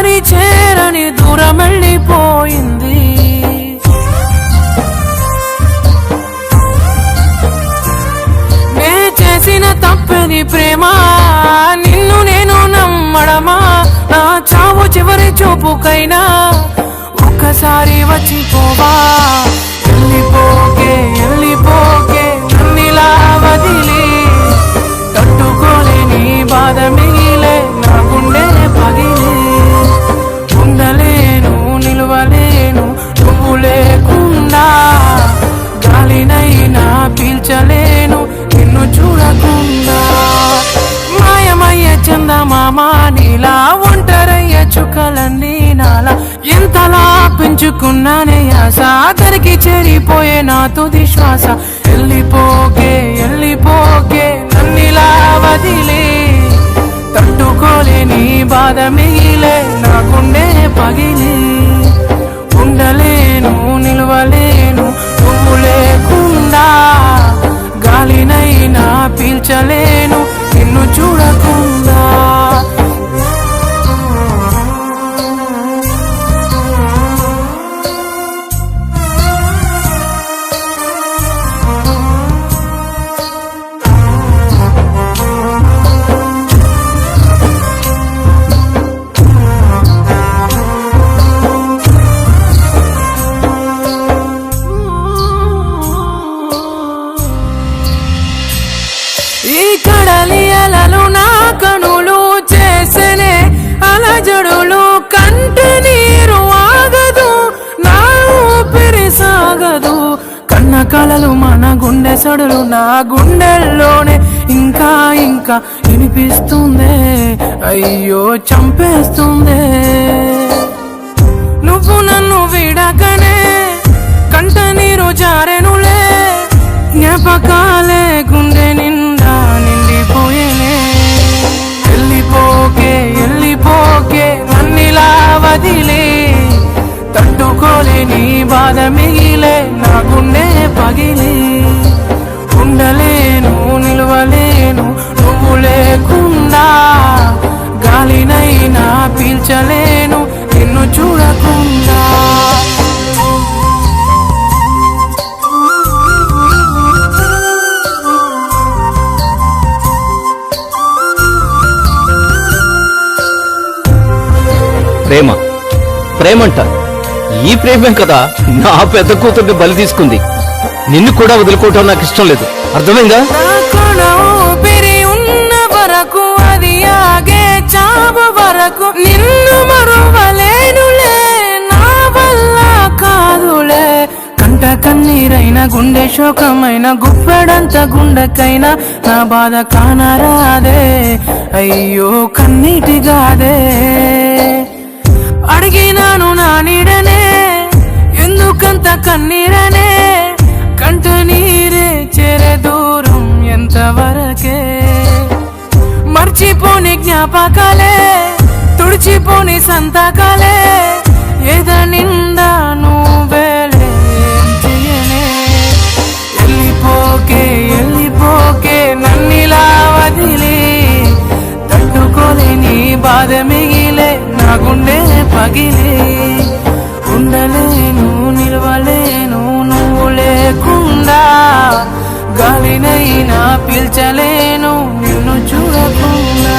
చూడని చేరని దూరం వెళ్ళిపోయింది. నే చేసిన తప్పని ప్రేమ, నిన్ను నేను నమ్మడమా? నా చావు చివరి చూపుకైనా ఒక్కసారి వచ్చిపోవా. వెళ్ళిపోకే వెళ్ళిపోకే నన్నిలా వదిలి, తట్టుకోలేని బాధ మిగిలే నా గుండె పగిలి. ఉండలేను నిలవలేను నువ్వు లేకుండా, గాలినైనా పీల్చలేను నిన్ను చూడకుండా. మాయమయ్య చందమామ నీలా, ఒంటరయ్య చుక్కలన్నీ నాలా. ఎంతలా పెంచుకున్నానే ఆశ, తరికి చేరిపోయే నా తుది శ్వాస. వెళ్ళిపోకే వెళ్ళిపోకే నన్నిలా వదిలే, తట్టుకోలేని బాధ మిగిలే నా గుండె పగిలి. ఉండలేను నిలవలేను నువ్వు లేకుండా, గాలినైనా పీల్చలేను నిన్ను చూడకుండా. ఈ కడలి అలలు నా కనులు చేసనే అలజడులు, కంటి నీరు ఆగదు నా ఊపిరి సాగదు. కన్న కలలు మన గుండె సడులు నా గుండెల్లోనే ఇంకా ఇంకా వినిపిస్తుందే, అయ్యో చంపేస్తుందే. నువ్వు నన్ను విడకనే కంట నీరు జారెనులే, జ్ఞాపకాలే గుండె నిండా నిండిపోయేనే. వెళ్ళిపోకే వెళ్ళిపోకే నన్నిలా వదిలే, తట్టుకోలేని బాధ మిగిలే నా గుండె పగిలి. ఉండలేను నిలవలేను నువ్వు లేకుండా, గాలినైనా పీల్చలేను నిన్ను చూడకుండా. ప్రేమ ప్రేమంట, ఈ ప్రేమే కదా నా పెద్ద కూతుర్ని బలి తీసుకుంది. నిన్ను కూడా వదులుకోవటం నాకు ఇష్టం లేదు, అర్థమైందా? ఉన్న వరకు అది ఆగే చావు వరకు నిన్ను మరువలేనులే, నా వల్ల కాదులే. కంట కన్నీరైన గుండె శోకమైన గుప్పెడంత గుండెకైనా నా బాధ కానరాదే, అయ్యో కన్నీటిగాదే. అడిగినాను నా నీడనే ఎందుకంత కన్నీరనే, కంట నీరే చేరే దూరం ఎంతవరకే. మర్చిపోని జ్ఞాపకాలే తుడిచిపోని సంతకాలే, ఏద నిండా నువ్వేలే చేయనే. వెళ్ళిపోకే వెళ్ళిపోకే నన్నిలా వదిలి, తట్టుకోలేని బాధ మిగిలే నా గుండె పగిలి. ఉండలేను నిలవలేను నువ్వు లేకుండా, గాలినైనా పీల్చలేను నిన్ను చూడకుండా.